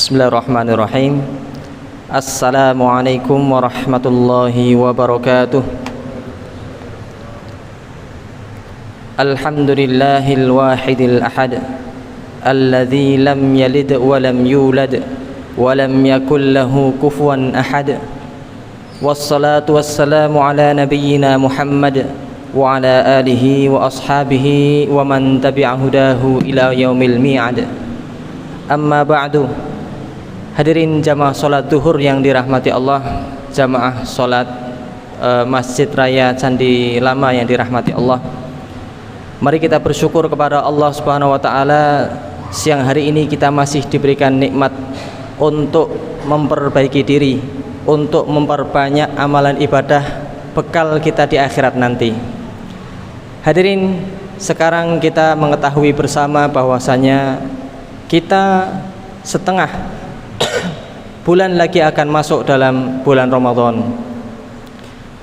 Bismillahirrahmanirrahim. Assalamualaikum warahmatullahi wabarakatuh. Alhamdulillahil wahidil ahad, alladzi lam yalid wa lam yulad wa lam yakul lahu kufuwan ahad. Wassalatu wassalamu ala nabiyyina Muhammad wa ala alihi wa ashabihi wa man tabi'a hudahu ila yaumil mi'ad. Amma ba'du. Hadirin jamaah salat zuhur yang dirahmati Allah, jamaah salat Masjid Raya Candi Lama yang dirahmati Allah. Mari kita bersyukur kepada Allah Subhanahu wa taala, siang hari ini kita masih diberikan nikmat untuk memperbaiki diri, untuk memperbanyak amalan ibadah bekal kita di akhirat nanti. Hadirin, sekarang kita mengetahui bersama bahwasanya kita setengah bulan lagi akan masuk dalam bulan Ramadan.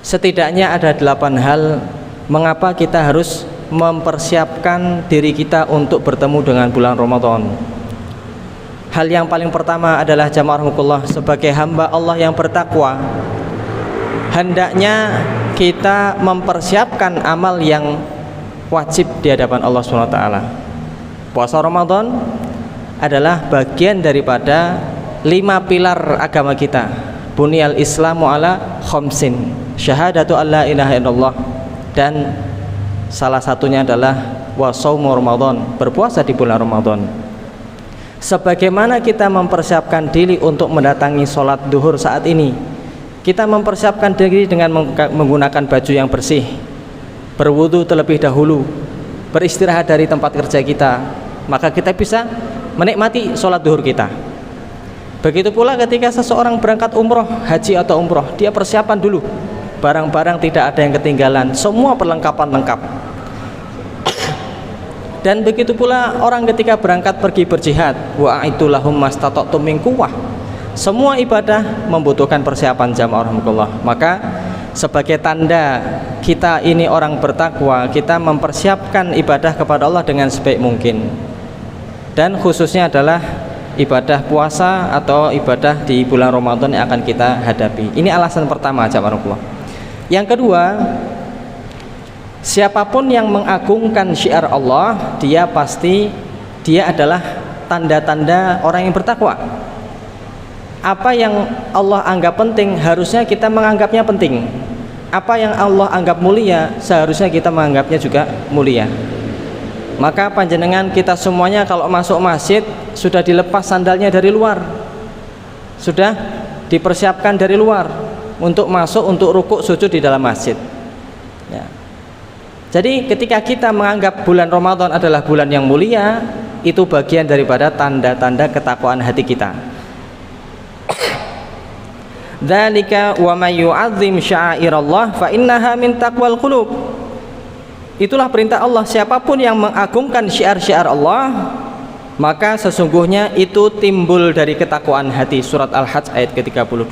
Setidaknya ada 8 hal mengapa kita harus mempersiapkan diri kita untuk bertemu dengan bulan Ramadan. Hal yang paling pertama adalah jamaah rahmatullah, sebagai hamba Allah yang bertakwa, hendaknya kita mempersiapkan amal yang wajib di hadapan Allah SWT. Puasa Ramadan adalah bagian daripada 5 pilar agama kita. Bunyal Islamu ala khamsin, syahadatu alla ilaha illallah, dan salah satunya adalah wa shaumu Ramadan, berpuasa di bulan Ramadan. Sebagaimana kita mempersiapkan diri untuk mendatangi sholat duhur saat ini, kita mempersiapkan diri dengan menggunakan baju yang bersih, berwudu terlebih dahulu, beristirahat dari tempat kerja kita, maka kita bisa menikmati sholat duhur kita. Begitu pula ketika seseorang berangkat umroh, haji atau umroh, dia persiapan dulu, barang-barang tidak ada yang ketinggalan, semua perlengkapan lengkap. Dan begitu pula orang ketika berangkat pergi berjihad, wa'aitu lahum mastata'tum min quwwah, semua ibadah membutuhkan persiapan jamaah rahmatullah. Maka sebagai tanda kita ini orang bertakwa, kita mempersiapkan ibadah kepada Allah dengan sebaik mungkin, dan khususnya adalah ibadah puasa atau ibadah di bulan Ramadan yang akan kita hadapi. Ini alasan pertama jamaah rahmatullah. Yang kedua, siapapun yang mengagungkan syiar Allah, dia adalah tanda-tanda orang yang bertakwa. Apa yang Allah anggap penting, harusnya kita menganggapnya penting. Apa yang Allah anggap mulia, seharusnya kita menganggapnya juga mulia. Maka panjenengan kita semuanya kalau masuk masjid sudah dilepas sandalnya dari luar, sudah dipersiapkan dari luar untuk masuk, untuk rukuk sujud di dalam masjid ya. Jadi ketika kita menganggap bulan Ramadan adalah bulan yang mulia, itu bagian daripada tanda-tanda ketakwaan hati kita. Dzalika wa may yu'azzim sya'airallah fa innaha min taqwal qulub. Itulah perintah Allah, siapapun yang mengagungkan syiar-syiar Allah, maka sesungguhnya itu timbul dari ketakwaan hati. Surat Al-Hajj ayat ke-32.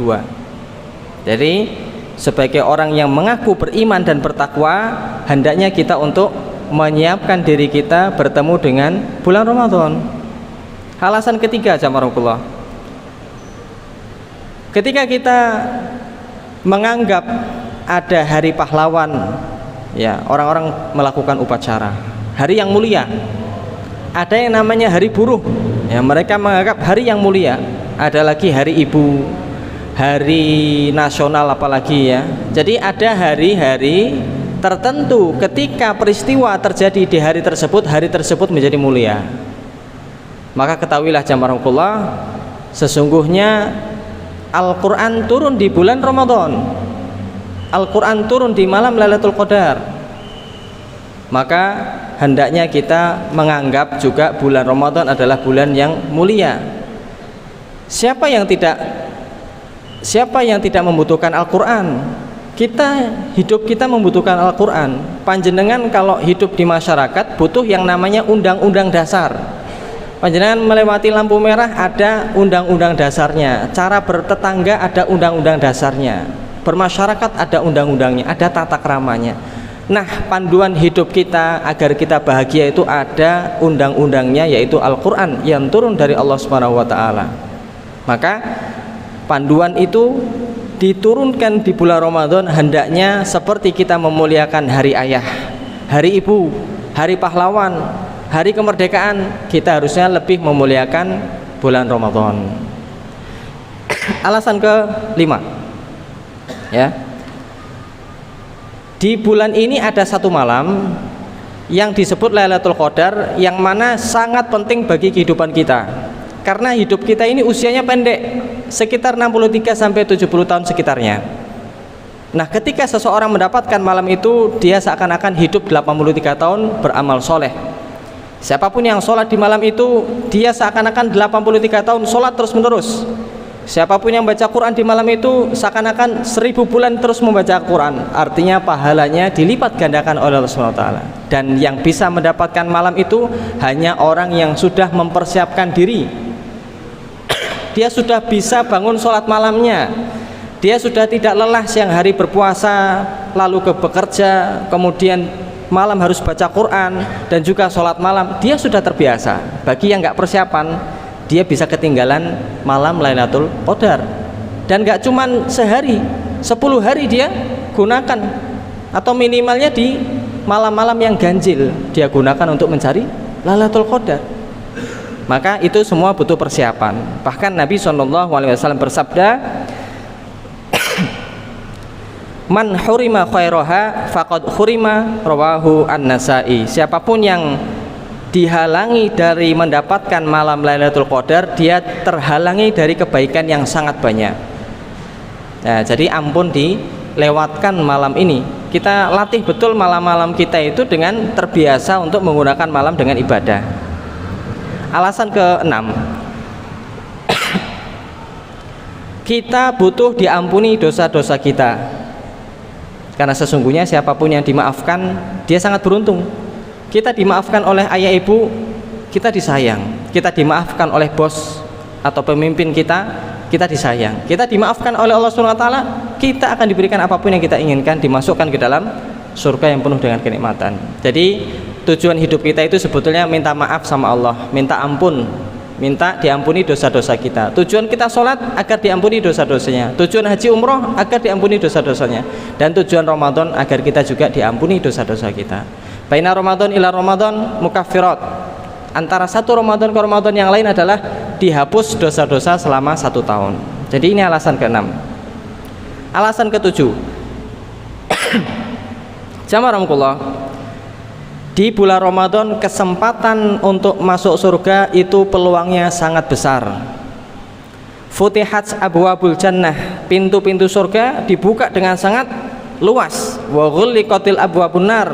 Jadi sebagai orang yang mengaku beriman dan bertakwa, hendaknya kita untuk menyiapkan diri kita bertemu dengan bulan Ramadan. Alasan ketiga jamaah rahmatullah, ketika kita menganggap ada hari pahlawan ya, orang-orang melakukan upacara hari yang mulia, ada yang namanya hari buruh ya, mereka menganggap hari yang mulia, ada lagi hari ibu, hari nasional apalagi ya. Jadi ada hari-hari tertentu, ketika peristiwa terjadi di hari tersebut menjadi mulia. Maka ketahuilah jamaah rahmatullah, sesungguhnya Al-Quran turun di bulan Ramadan, Al-Quran turun di malam Lailatul Qadar. Maka hendaknya kita menganggap juga bulan Ramadan adalah bulan yang mulia. Siapa yang tidak membutuhkan Al-Quran? Hidup kita membutuhkan Al-Quran. Panjenengan kalau hidup di masyarakat butuh yang namanya undang-undang dasar. Panjenengan melewati lampu merah, ada undang-undang dasarnya. Cara bertetangga ada undang-undang dasarnya. Bermasyarakat ada undang-undangnya, ada tata keramanya. Nah, panduan hidup kita agar kita bahagia itu ada undang-undangnya, yaitu Al-Quran yang turun dari Allah Subhanahu wa Ta'ala. Maka panduan itu diturunkan di bulan Ramadan hendaknya seperti kita memuliakan hari ayah, hari ibu, hari pahlawan, hari kemerdekaan. Kita harusnya lebih memuliakan bulan Ramadan. Alasan kelima, ya, di bulan ini ada satu malam yang disebut Lailatul Qadar, yang mana sangat penting bagi kehidupan kita. Karena hidup kita ini usianya pendek, sekitar 63 sampai 70 tahun sekitarnya. Nah, ketika seseorang mendapatkan malam itu, dia seakan-akan hidup 83 tahun beramal soleh. Siapapun yang sholat di malam itu, dia seakan-akan 83 tahun sholat terus menerus. Siapapun yang baca Quran di malam itu, seakan-akan 1000 bulan terus membaca Quran. Artinya pahalanya dilipat gandakan oleh Allah SWT. Dan yang bisa mendapatkan malam itu hanya orang yang sudah mempersiapkan diri. Dia sudah bisa bangun sholat malamnya, dia sudah tidak lelah siang hari berpuasa, lalu bekerja, kemudian malam harus baca Quran dan juga sholat malam. Dia sudah terbiasa. Bagi yang nggak persiapan, dia bisa ketinggalan malam Lailatul Qadar. Dan nggak cuman sehari, 10 hari dia gunakan, atau minimalnya di malam-malam yang ganjil dia gunakan untuk mencari Lailatul Qadar. Maka itu semua butuh persiapan. Bahkan Nabi SAW bersabda, man hurima khairaha faqad hurima, rawahu an-Nasa'i. Siapapun yang dihalangi dari mendapatkan malam Lailatul Qadar, dia terhalangi dari kebaikan yang sangat banyak. Nah, jadi ampun dilewatkan malam ini. Kita latih betul malam-malam kita itu dengan terbiasa untuk menggunakan malam dengan ibadah. Alasan ke-6, kita butuh diampuni dosa-dosa kita. Karena sesungguhnya siapapun yang dimaafkan, dia sangat beruntung. Kita dimaafkan oleh ayah ibu, kita disayang. Kita dimaafkan oleh bos atau pemimpin kita, kita disayang. Kita dimaafkan oleh Allah SWT, kita akan diberikan apapun yang kita inginkan, dimasukkan ke dalam surga yang penuh dengan kenikmatan. Jadi tujuan hidup kita itu sebetulnya minta maaf sama Allah, minta ampun, minta diampuni dosa-dosa kita. Tujuan kita sholat agar diampuni dosa-dosanya, tujuan haji umroh agar diampuni dosa-dosanya, dan tujuan Ramadan agar kita juga diampuni dosa-dosa kita. Baina Ramadan ila Ramadan mukaffirat, antara satu Ramadan ke Ramadan yang lain adalah dihapus dosa-dosa selama 1 tahun. Jadi ini alasan ke-6. Alasan ke-7, jamaah rahmatullah, di bulan Ramadan kesempatan untuk masuk surga itu peluangnya sangat besar. Futihat abwabul jannah, pintu-pintu surga dibuka dengan sangat luas. Wa ghulliqatil abwabun nar,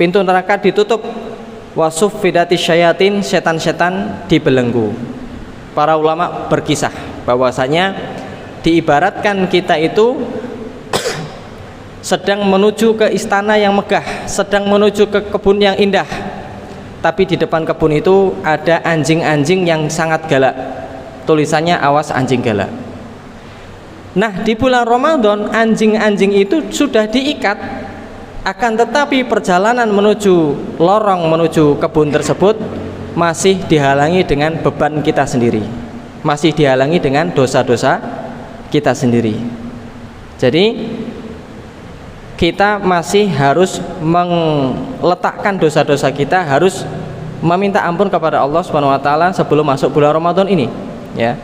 pintu neraka ditutup. Wa suffidatis syayatin, setan-setan dibelenggu. Para ulama berkisah bahwasanya diibaratkan kita itu sedang menuju ke istana yang megah, sedang menuju ke kebun yang indah, tapi di depan kebun itu ada anjing-anjing yang sangat galak. Tulisannya awas anjing galak. Nah, di bulan Ramadan anjing-anjing itu sudah diikat, akan tetapi perjalanan menuju lorong, menuju kebun tersebut masih dihalangi dengan beban kita sendiri, masih dihalangi dengan dosa-dosa kita sendiri. Jadi kita masih harus meletakkan dosa-dosa kita, harus meminta ampun kepada Allah SWT sebelum masuk bulan Ramadan ini, ya.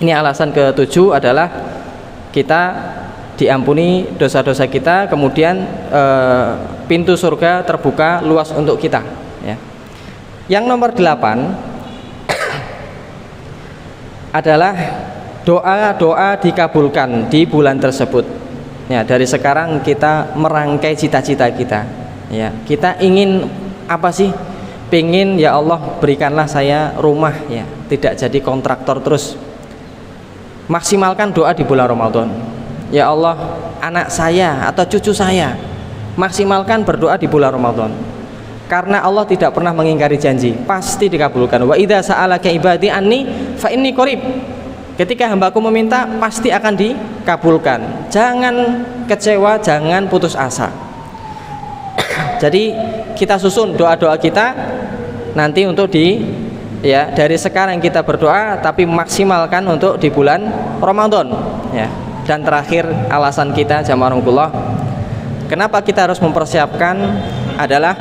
Ini alasan ke-7 adalah kita diampuni dosa-dosa kita, kemudian pintu surga terbuka luas untuk kita, ya. Yang nomor 8 adalah doa-doa dikabulkan di bulan tersebut. Ya, dari sekarang kita merangkai cita-cita kita. Ya, kita ingin apa sih? Pengen, ya Allah berikanlah saya rumah, ya, tidak jadi kontraktor terus. Maksimalkan doa di bulan Ramadan. Ya Allah, anak saya atau cucu saya, maksimalkan berdoa di bulan Ramadan. Karena Allah tidak pernah mengingkari janji, pasti dikabulkan. Wa idza sa'alaka ibadi anni fa inni qarib. Ketika hambaku meminta, pasti akan dikabulkan. Jangan kecewa, jangan putus asa. Jadi kita susun doa-doa kita nanti untuk ya, dari sekarang kita berdoa, tapi maksimalkan untuk di bulan Ramadan ya. Dan terakhir, alasan kita jamaah rahmatullah, kenapa kita harus mempersiapkan adalah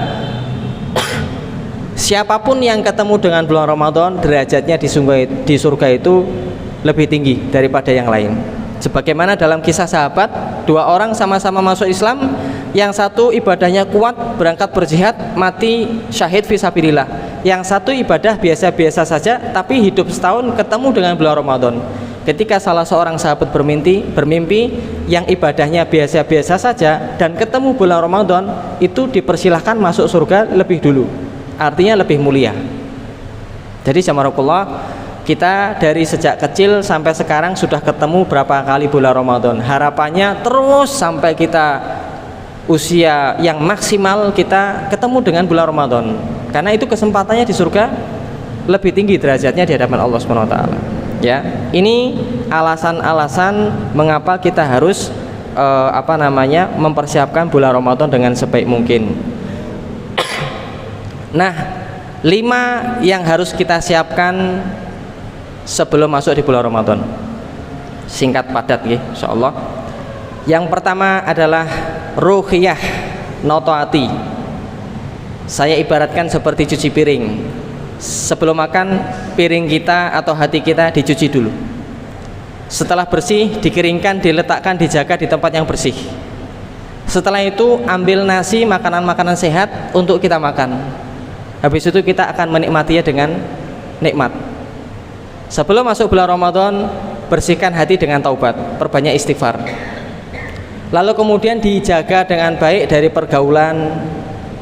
siapapun yang ketemu dengan bulan Ramadan, derajatnya di surga itu lebih tinggi daripada yang lain. Sebagaimana dalam kisah sahabat, dua orang sama-sama masuk Islam, yang satu ibadahnya kuat, berangkat berjihad, mati syahid fisabilillah. Yang satu ibadah biasa-biasa saja, tapi hidup setahun ketemu dengan bulan Ramadan. Ketika salah seorang sahabat bermimpi yang ibadahnya biasa-biasa saja dan ketemu bulan Ramadan, itu dipersilahkan masuk surga lebih dulu, artinya lebih mulia. Jadi jamaah kita dari sejak kecil sampai sekarang sudah ketemu berapa kali bulan Ramadan. Harapannya terus sampai kita usia yang maksimal kita ketemu dengan bulan Ramadan. Karena itu kesempatannya di surga lebih tinggi derajatnya di hadapan Allah Subhanahu wa taala. Ya, ini alasan-alasan mengapa kita harus mempersiapkan bulan Ramadan dengan sebaik mungkin. Nah, 5 yang harus kita siapkan sebelum masuk di bulan Ramadan. Singkat padat nggih, insyaallah. Yang pertama adalah ruhiyah, noto hati. Saya ibaratkan seperti cuci piring. Sebelum makan, piring kita atau hati kita dicuci dulu. Setelah bersih, dikeringkan, diletakkan, dijaga di tempat yang bersih. Setelah itu ambil nasi, makanan-makanan sehat untuk kita makan. Habis itu kita akan menikmatinya dengan nikmat. Sebelum masuk bulan Ramadan, bersihkan hati dengan taubat, perbanyak istighfar. Lalu kemudian dijaga dengan baik dari pergaulan,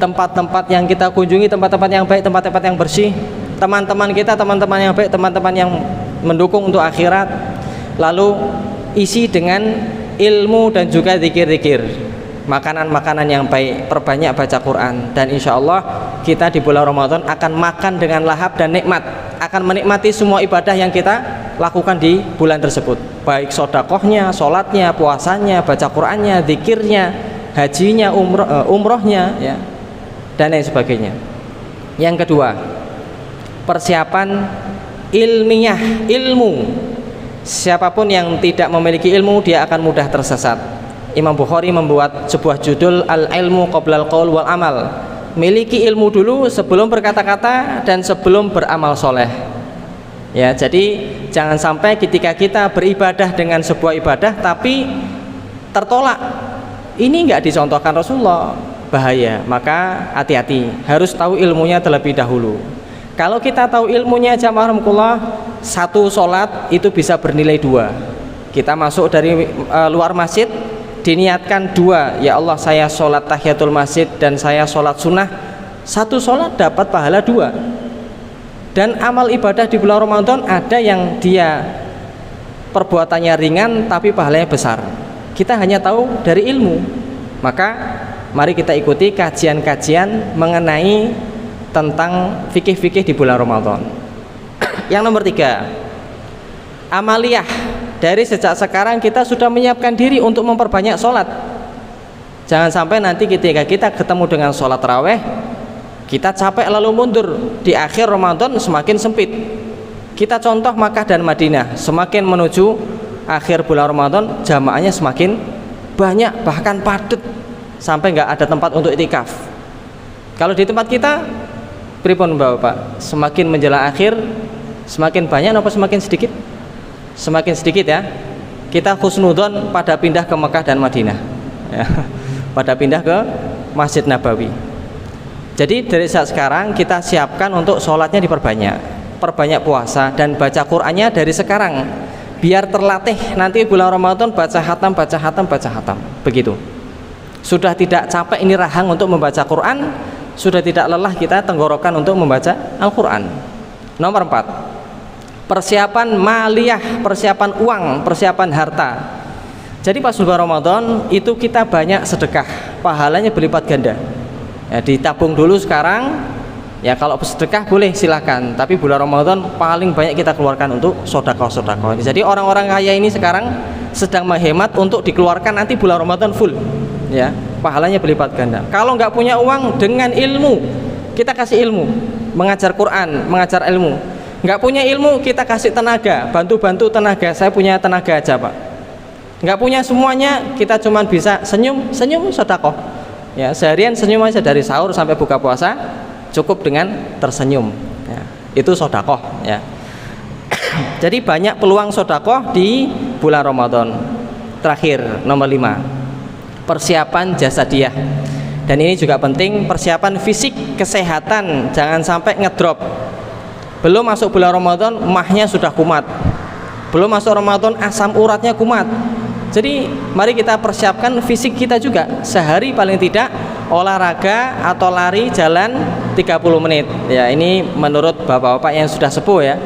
tempat-tempat yang kita kunjungi, tempat-tempat yang baik, tempat-tempat yang bersih, teman-teman kita, teman-teman yang baik, teman-teman yang mendukung untuk akhirat. Lalu isi dengan ilmu dan juga zikir-zikir, makanan-makanan yang baik, perbanyak baca Quran. Dan insya Allah kita di bulan Ramadan akan makan dengan lahap dan nikmat, akan menikmati semua ibadah yang kita lakukan di bulan tersebut, baik sodakohnya, sholatnya, puasanya, baca Qurannya, zikirnya, hajinya, umrohnya ya, dan lain sebagainya. Yang kedua, persiapan ilmiah, ilmu. Siapapun yang tidak memiliki ilmu, dia akan mudah tersesat. Imam Bukhari membuat sebuah judul Al-ilmu qoblal qaul wal amal. Miliki ilmu dulu sebelum berkata-kata dan sebelum beramal soleh. Ya, jadi jangan sampai ketika kita beribadah dengan sebuah ibadah tapi tertolak. Ini enggak dicontohkan Rasulullah, bahaya. Maka hati-hati, harus tahu ilmunya terlebih dahulu. Kalau kita tahu ilmunya jamaah rahmatullah, satu sholat itu bisa bernilai 2. Kita masuk dari luar masjid, diniatkan 2, ya Allah saya sholat tahiyatul masjid dan saya sholat sunnah, satu sholat dapat pahala 2. Dan amal ibadah di bulan Ramadan ada yang dia perbuatannya ringan tapi pahalanya besar. Kita hanya tahu dari ilmu. Maka mari kita ikuti kajian-kajian mengenai tentang fikih-fikih di bulan Ramadan. Yang nomor 3, amaliyah. Dari sejak sekarang kita sudah menyiapkan diri untuk memperbanyak sholat. Jangan sampai nanti ketika kita ketemu dengan sholat taraweh, kita capek lalu mundur. Di akhir Ramadan semakin sempit. Kita contoh Makkah dan Madinah, semakin menuju akhir bulan Ramadan jamaahnya semakin banyak, bahkan padat sampai nggak ada tempat untuk itikaf. Kalau di tempat kita, pripun Bapak? Semakin menjelang akhir semakin banyak atau semakin sedikit? Semakin sedikit ya. Kita husnudon pada pindah ke Mekah dan Madinah ya, pada pindah ke Masjid Nabawi. Jadi dari saat sekarang kita siapkan untuk sholatnya diperbanyak, perbanyak puasa dan baca Qur'annya dari sekarang, biar terlatih nanti bulan Ramadan baca hatam, baca hatam, baca hatam. Begitu. Sudah tidak capek ini rahang untuk membaca Quran, sudah tidak lelah kita tenggorokan untuk membaca Al-Quran. Nomor 4, persiapan maliyah, persiapan uang, persiapan harta. Jadi pas bulan Ramadan itu kita banyak sedekah, pahalanya berlipat ganda ya, ditabung dulu sekarang ya. Kalau sedekah boleh silakan, tapi bulan Ramadan paling banyak kita keluarkan untuk sedekah-sedekah. Jadi orang-orang kaya ini sekarang sedang menghemat untuk dikeluarkan nanti bulan Ramadan full ya, pahalanya berlipat ganda. Kalau nggak punya uang, dengan ilmu kita kasih ilmu mengajar Quran, mengajar ilmu. Nggak punya ilmu, kita kasih tenaga, bantu tenaga. Saya punya tenaga aja Pak. Nggak punya semuanya, kita cuma bisa senyum sedekah. Ya, seharian senyum aja dari sahur sampai buka puasa, cukup dengan tersenyum. Ya, itu sedekah. Ya. Jadi banyak peluang sedekah di bulan Ramadan. Terakhir, nomor 5, persiapan jasadiah. Dan ini juga penting, persiapan fisik, kesehatan, jangan sampai ngedrop. Belum masuk bulan Ramadan, mahnya sudah kumat. Belum masuk Ramadan, asam uratnya kumat. Jadi mari kita persiapkan fisik kita juga. Sehari paling tidak olahraga atau lari jalan 30 menit. Ya, ini menurut bapak-bapak yang sudah sepuh ya.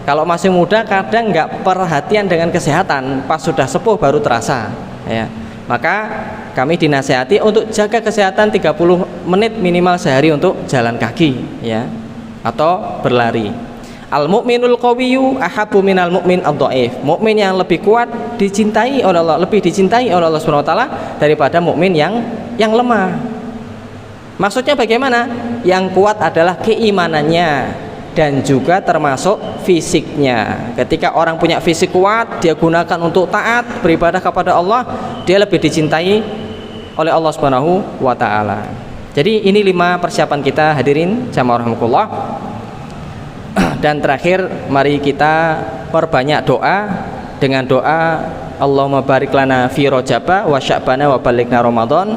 Kalau masih muda kadang nggak perhatian dengan kesehatan, pas sudah sepuh baru terasa. Ya. Maka kami dinasihati untuk jaga kesehatan 30 menit minimal sehari untuk jalan kaki ya, atau berlari. Al-mu'minul qawiyyu ahabbu minal mu'min ad-dhaif. Mukmin yang lebih kuat dicintai oleh Allah, lebih dicintai oleh Allah Subhanahu wa taala daripada mukmin yang lemah. Maksudnya bagaimana? Yang kuat adalah keimanannya dan juga termasuk fisiknya. Ketika orang punya fisik kuat, dia gunakan untuk taat, beribadah kepada Allah, dia lebih dicintai oleh Allah Subhanahu wa taala. Jadi ini 5 persiapan kita, hadirin jamaah rahimakumullah. Dan terakhir, mari kita perbanyak doa dengan doa Allahumma barik lana fi Rajaba wa Sya'bana wa balighna Ramadan.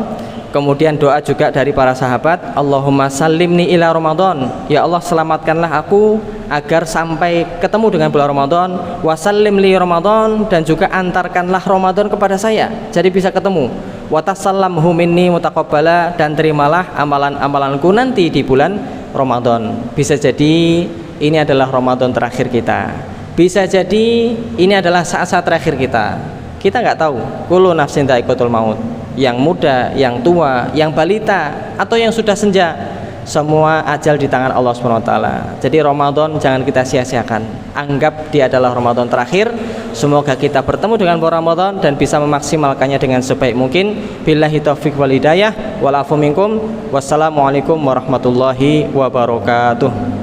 Kemudian doa juga dari para sahabat, Allahumma salimni ila Ramadan. Ya Allah, selamatkanlah aku agar sampai ketemu dengan bulan Ramadan. Wa sallim li Ramadan, dan juga antarkanlah Ramadan kepada saya, jadi bisa ketemu. Wa tasallamhu minni mutaqabbala, dan terimalah amalan-amalanku nanti di bulan Ramadan. Bisa jadi ini adalah Ramadan terakhir kita. Bisa jadi ini adalah saat-saat terakhir kita. Kita nggak tahu. Kullu nafsin dha'iqatul maut. Yang muda, yang tua, yang balita, atau yang sudah senja, semua ajal di tangan Allah Subhanahu wa taala. Jadi Ramadan jangan kita sia-siakan. Anggap dia adalah Ramadan terakhir. Semoga kita bertemu dengan bulan Ramadan dan bisa memaksimalkannya dengan sebaik mungkin. Billahi taufiq wal hidayah. Wal afu minkum. Wassalamualaikum warahmatullahi wabarakatuh.